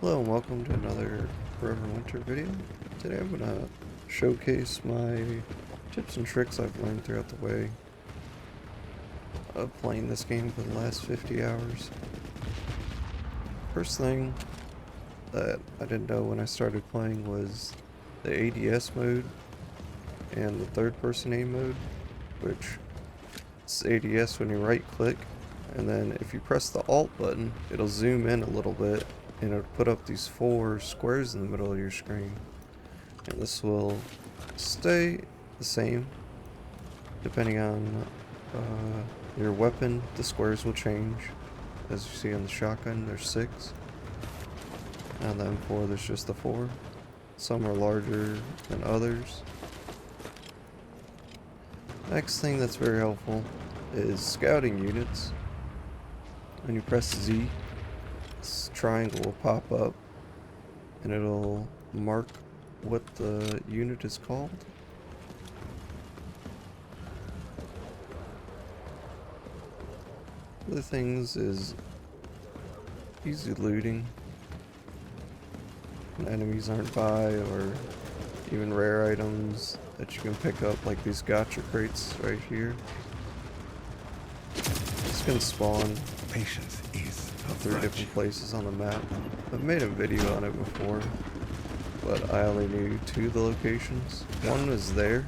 Hello and welcome to another Forever Winter video. Today I'm going to showcase my tips and tricks I've learned throughout the way of playing this game for the last 50 hours. First thing that I didn't know when I started playing was the ADS mode and the third person aim mode, which is ADS when you right click, and then if you press the Alt button it'll zoom in a little bit and it'll put up these 4 squares in the middle of your screen, and this will stay the same depending on your weapon. The squares will change. As you see on the shotgun there's 6, and then 4 there's just the 4. Some are larger than others. Next thing that's very helpful is scouting units. When you press Z, this triangle will pop up and it'll mark what the unit is called. Other things is easy looting when enemies aren't by, or even rare items that you can pick up, like these gacha crates right here. This can spawn Patience is a 3 virtue. different places on the map. I've made a video on it before, but I only knew 2 of the locations. One is there,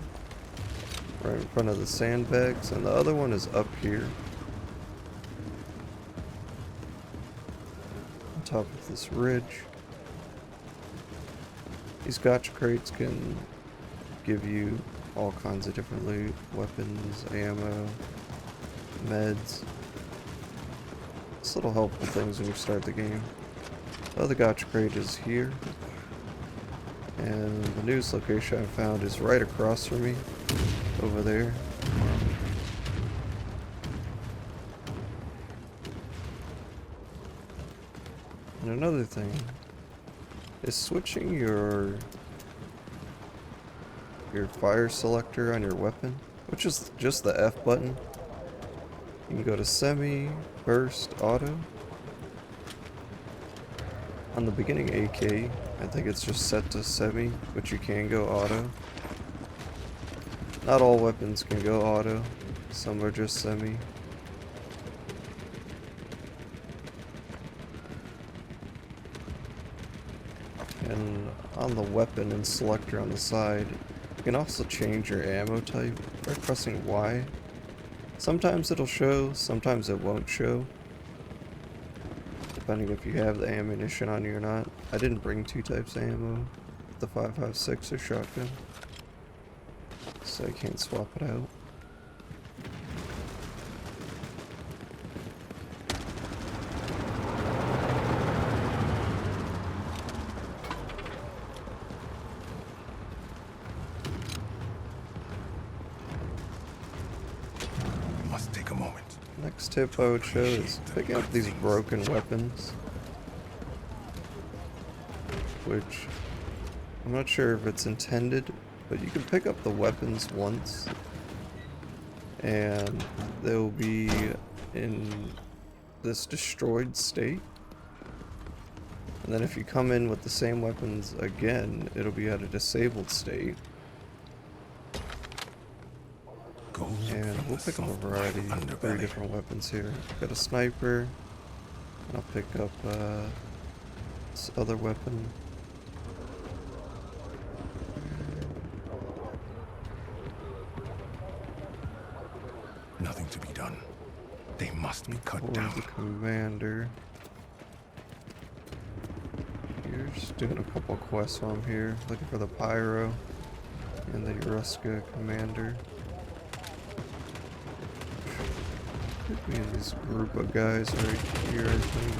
right in front of the sandbags, and the other one is up here, on top of this ridge. These gacha crates can give you all kinds of different loot, weapons, ammo, meds. It's little helpful things when you start the game. The other gacha crate is here, and the newest location I found is right across from me, over there. And another thing is switching your fire selector on your weapon, which is just the F button. You can go to semi, burst, auto. On the beginning AK, I think it's just set to semi, but you can go auto. Not all weapons can go auto, some are just semi. And on the weapon and selector on the side, you can also change your ammo type by pressing Y. Sometimes it'll show, sometimes it won't show, depending if you have the ammunition on you or not. I didn't bring 2 types of ammo, the 5.56 or shotgun, so I can't swap it out. Must take a moment. Next tip I would show is picking up these broken weapons, which I'm not sure if it's intended, but you can pick up the weapons once and they'll be in this destroyed state, and then if you come in with the same weapons again, it'll be at a disabled state. And we'll pick up a variety of 3 different weapons here. Got a sniper, and I'll pick up this other weapon. Nothing to be done. They must be cut For down. the commander. You're just doing a couple quests while I'm here, looking for the pyro and the Eruska commander. Could be in this group of guys right here, I think.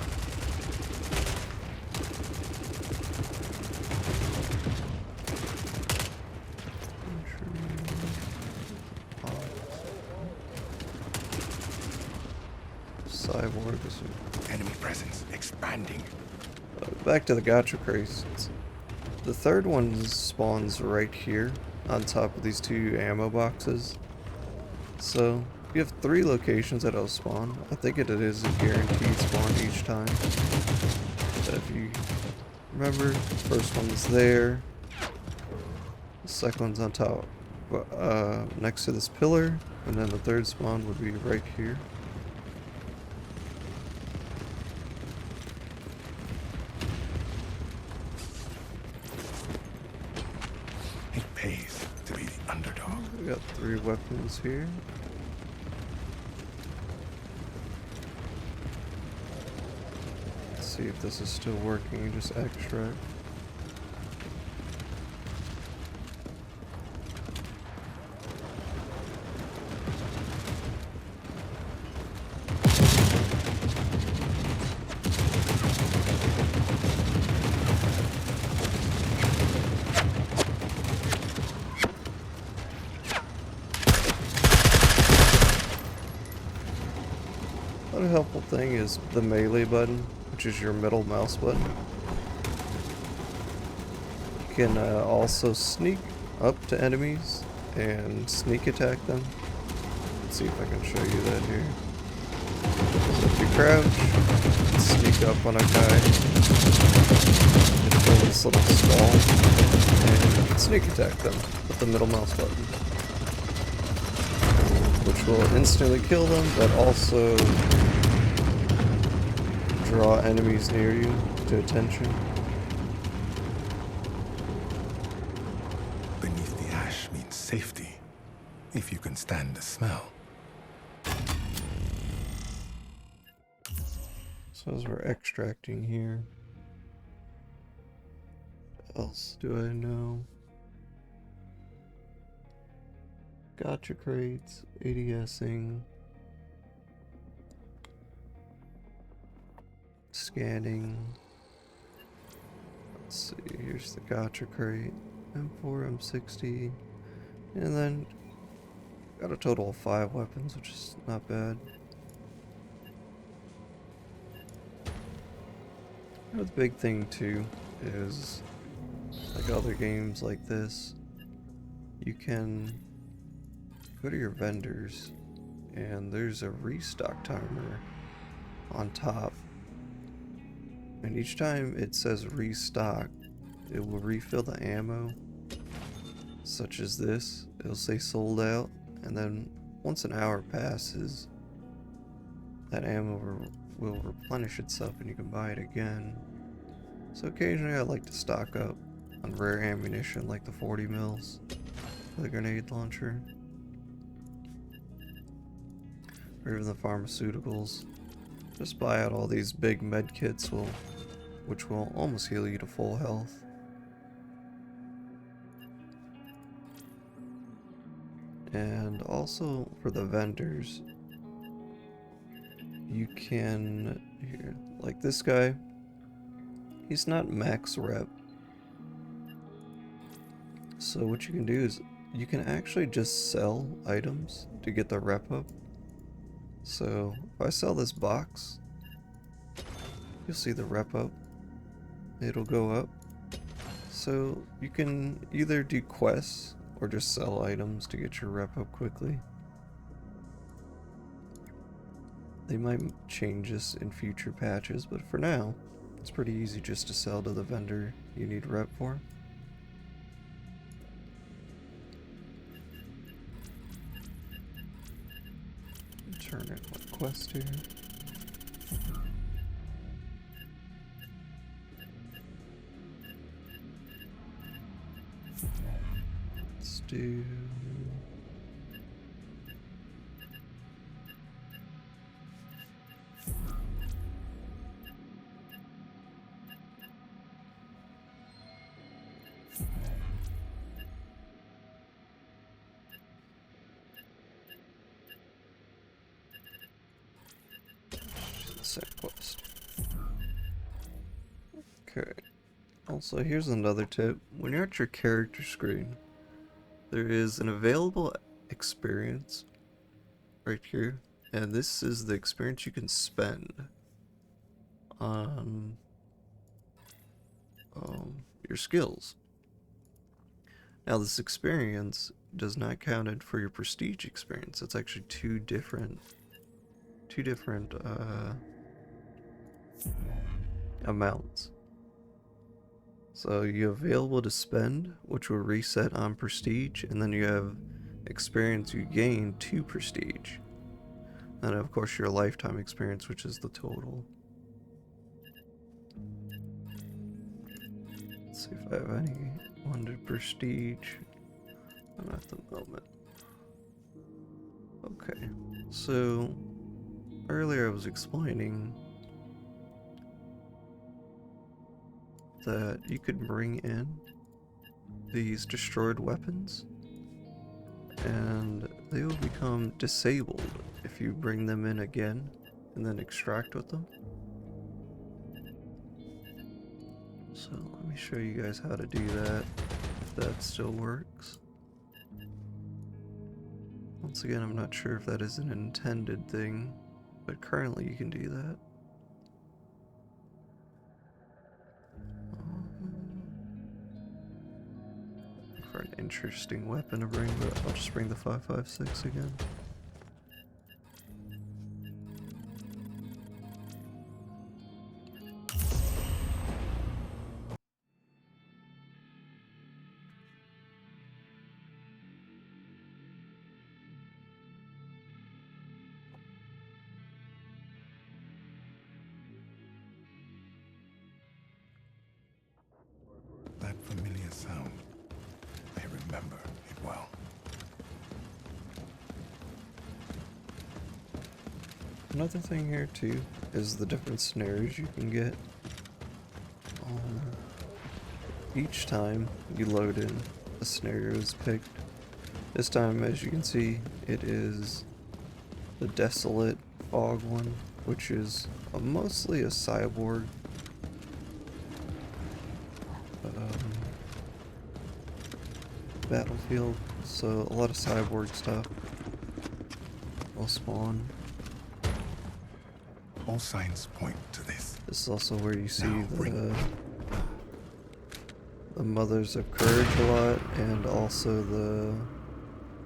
Cyborg is Enemy presence expanding. back to the gacha crates. The third one spawns right here on top of these 2 ammo boxes. So you have 3 locations that it'll spawn. I think it is a guaranteed spawn each time. But if you remember, first one's there. The second one's on top, next to this pillar, and then the third spawn would be right here. It pays to be the underdog. We got 3 weapons here. Let's see if this is still working. Just extract. Another helpful thing is the melee button, which is your middle mouse button. You can also sneak up to enemies and sneak attack them. Let's see if I can show you that here. So if you crouch, sneak up on a guy, and fill this little stall, and you can sneak attack them with the middle mouse button, which will instantly kill them, but also draw enemies near you to attention. Beneath the ash means safety, if you can stand the smell. So as we're extracting here, what else do I know? Gacha crates, ADSing, scanning. Let's see, here's the gacha crate, M4, M60, and then got a total of 5 weapons, which is not bad. The big thing too is, like other games like this, you can go to your vendors and there's a restock timer on top, and each time it says restock, it will refill the ammo, such as this. It'll say sold out, and then once an hour passes, that ammo will replenish itself and you can buy it again. So occasionally I like to stock up on rare ammunition like the 40 mils for the grenade launcher, or even the pharmaceuticals. Just buy out all these big med kits which will almost heal you to full health. And also for the vendors, you can, here, like this guy, he's not max rep. So what you can do is you can actually just sell items to get the rep up. So if I sell this box, you'll see the rep up. It'll go up. So you can either do quests or just sell items to get your rep up quickly. They might change this in future patches, but for now, it's pretty easy just to sell to the vendor you need rep for. Turn it on quest here. Let's do... set quest. Okay. Also, here's another tip. When you're at your character screen, there is an available experience right here, and this is the experience you can spend on your skills. Now, this experience does not count it for your prestige experience. It's actually two different amounts. So you have available to spend, which will reset on prestige, and then you have experience you gain 2 prestige. And of course your lifetime experience, which is the total. Let's see if I have any wanted prestige. Not at the moment. Okay, so earlier I was explaining that you could bring in these destroyed weapons and they will become disabled if you bring them in again and then extract with them. So let me show you guys how to do that, if that still works. Once again, I'm not sure if that is an intended thing, but currently you can do that. For an interesting weapon to bring, but I'll just bring the 5.56 again. That familiar sound. I remember it well. Another thing here too is the different snares you can get. Each time you load in, a snare is picked. This time, as you can see, it is the Desolate Fog one, which is mostly a cyborg. Battlefield, so a lot of cyborg stuff will spawn. All signs point to this. This is also where you see Now, the Mothers of Courage a lot, and also the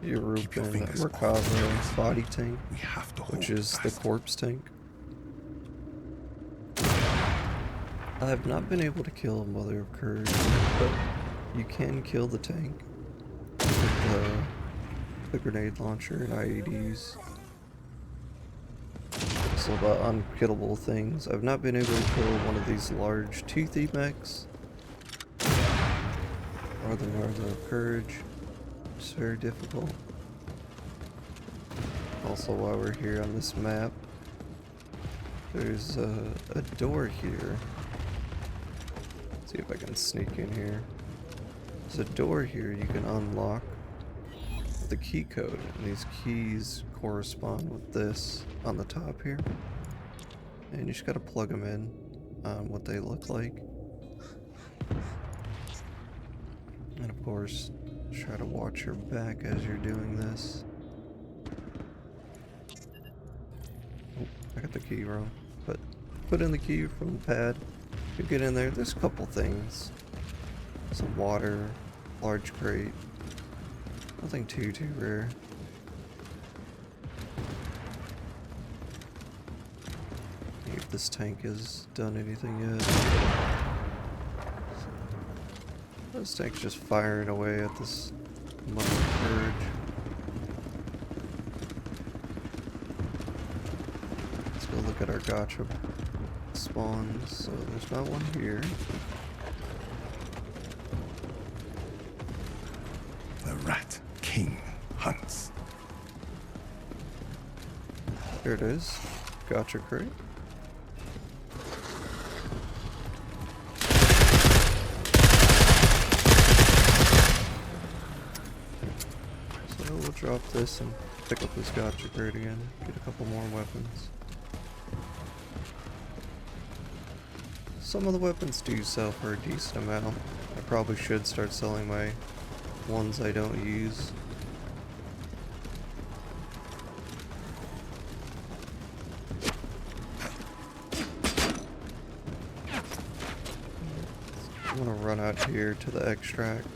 European Merkava body tank, We have to hold which is the fast. corpse tank. I have not been able to kill a Mother of Courage, but you can kill the tank with the grenade launcher and IEDs. It's all about unkillable things. I've not been able to kill one of these large toothy mechs or the Mother of Courage. It's very difficult. Also, while we're here on this map, there's a door here. Let's see if I can sneak in here. There's a door here you can unlock with the key code, and these keys correspond with this on the top here. And you just gotta plug them in on what they look like. And of course, try to watch your back as you're doing this. Oh, I got the key wrong. But put in the key from the pad. You get in there, there's a couple things. Some water, large crate. Nothing too rare. See if this tank has done anything yet. This tank's just firing away at this Mother of Courage. Let's go look at our Gacha spawns. So there's not one here. The Rat King hunts. Here it is. Gacha crate. So we'll drop this and pick up this Gacha crate again. Get a couple more weapons. Some of the weapons do sell for a decent amount. I probably should start selling my ones I don't use. I'm gonna run out here to the extract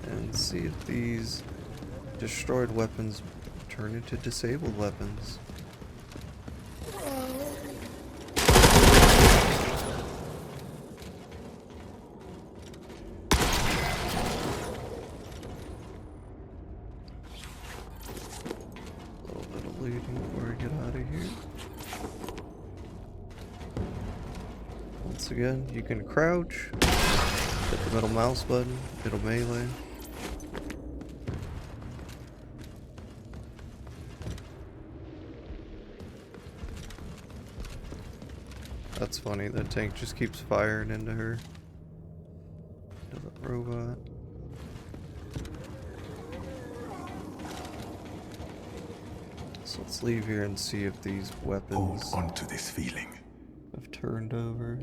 and see if these destroyed weapons turn into disabled weapons. Once again, you can crouch, hit the middle mouse button, it'll melee. That's funny, the tank just keeps firing into her. Into the robot. So let's leave here and see if these weapons Hold on to this feeling. have turned over.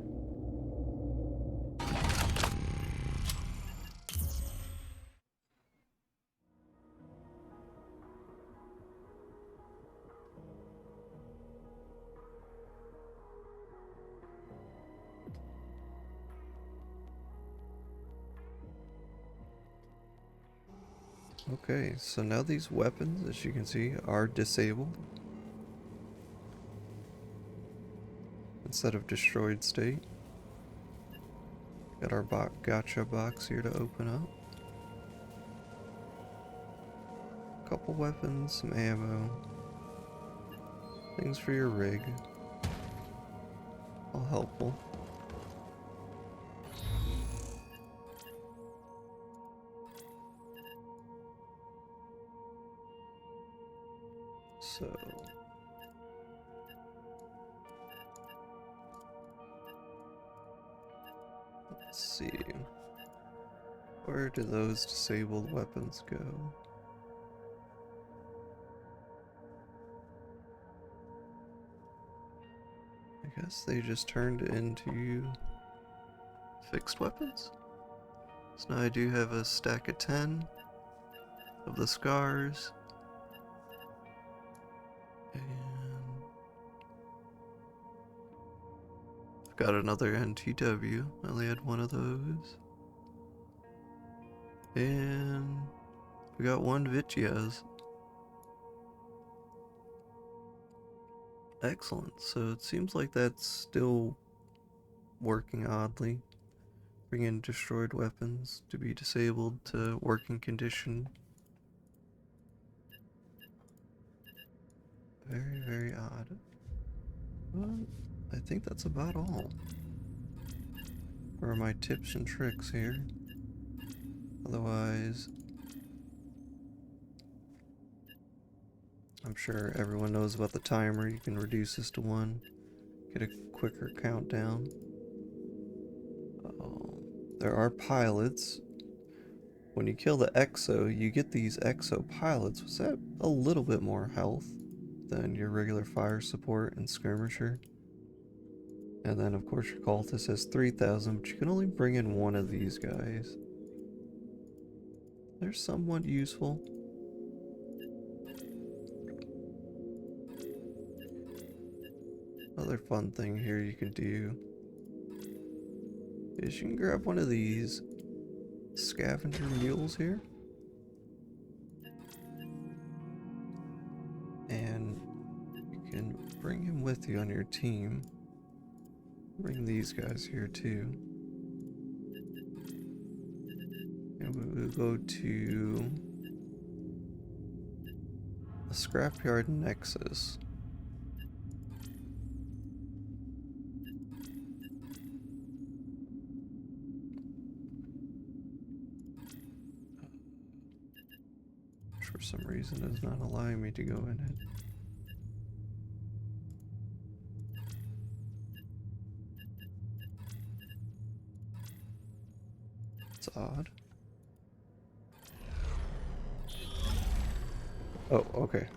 Okay, so now these weapons, as you can see, are disabled instead of destroyed state. Got our gacha box here to open up. Couple weapons, some ammo, things for your rig. All helpful. So let's see. Where do those disabled weapons go? I guess they just turned into fixed weapons. So now I do have a stack of 10 of the scars. And I've got another NTW. I only had one of those. And we got one Vitiaz. Excellent. So it seems like that's still working oddly. Bringing destroyed weapons to be disabled to working condition. Very, very odd. Well, I think that's about all. Where are my tips and tricks here? Otherwise, I'm sure everyone knows about the timer. You can reduce this to 1. Get a quicker countdown. There are pilots. When you kill the exo, you get these exo pilots. Was that a little bit more health than your regular fire support and skirmisher? And then of course your cultist has 3,000, but you can only bring in one of these guys. They're somewhat useful. Another fun thing here you can do is you can grab one of these scavenger mules here. And you can bring him with you on your team. Bring these guys here too. And we will go to the scrapyard nexus. Which for some reason is not allowing me to go in it. It's odd. Oh, okay.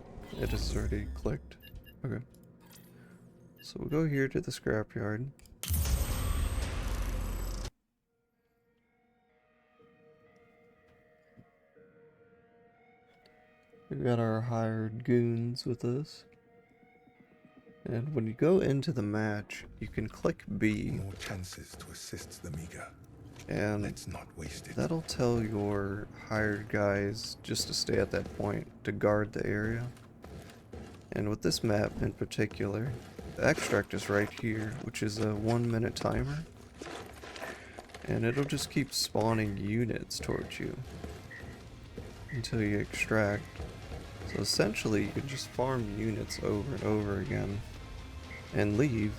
It has already clicked. Okay. So we'll go here to the scrapyard. We've got our hired goons with us. And when you go into the match, you can click B. More chances to assist the meager. And let's not waste it. That'll tell your hired guys just to stay at that point to guard the area. And with this map in particular, the extract is right here, which is a 1-minute timer. And it'll just keep spawning units towards you until you extract. So essentially you can just farm units over and over again and leave.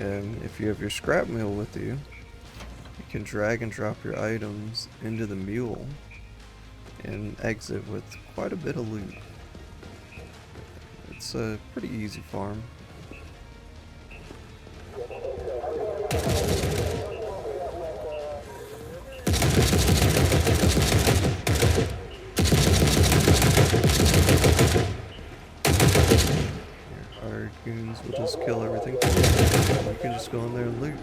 And if you have your scrap mule with you, you can drag and drop your items into the mule and exit with quite a bit of loot. It's a pretty easy farm. Our goons will just kill everything for you. You can just go in there and loot.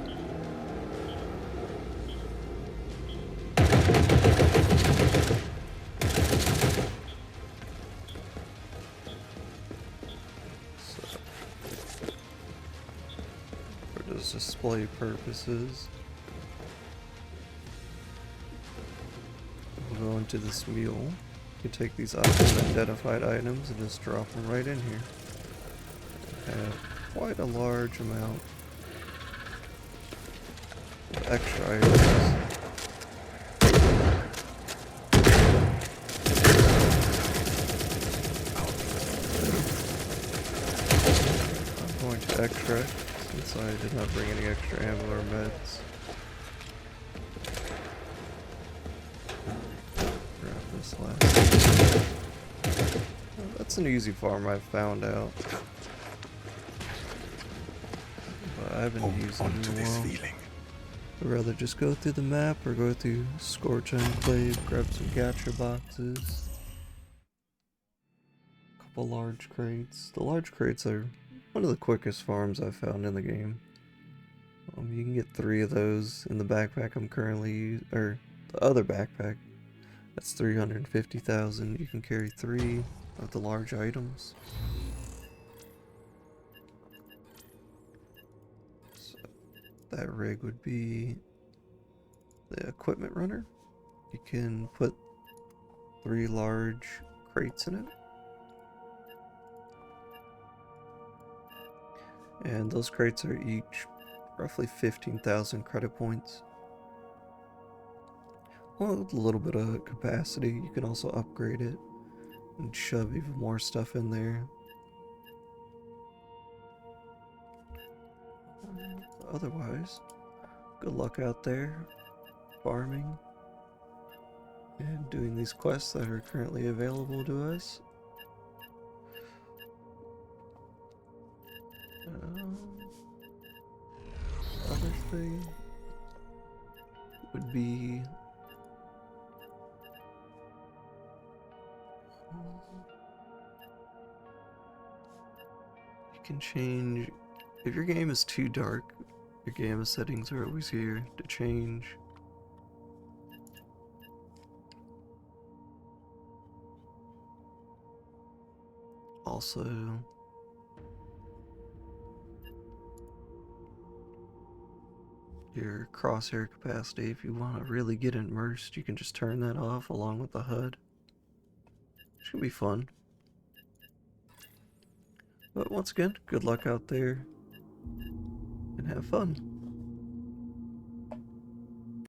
So, for just display purposes, we'll go into this mule. You can take these unidentified items and just drop them right in here. Have quite a large amount of extra items. I'm going to extract since I did not bring any extra ammo or meds. Grab this last. Well, that's an easy farm I've found out. I haven't used it in a while. I'd rather just go through the map or go through Scorched Enclave, grab some Gacha boxes. A couple large crates. The large crates are one of the quickest farms I've found in the game. You can get 3 of those in the backpack I'm currently using, or the other backpack. That's 350,000. You can carry 3 of the large items. That rig would be the equipment runner. You can put 3 large crates in it. And those crates are each roughly 15,000 credit points. Well, with a little bit of capacity, you can also upgrade it and shove even more stuff in there. Otherwise, good luck out there farming and doing these quests that are currently available to us. Other thing would be you can change if your game is too dark. Your gamma settings are always here to change. Also, your crosshair capacity, if you want to really get immersed, you can just turn that off along with the HUD. Should be fun. But once again, good luck out there and have fun.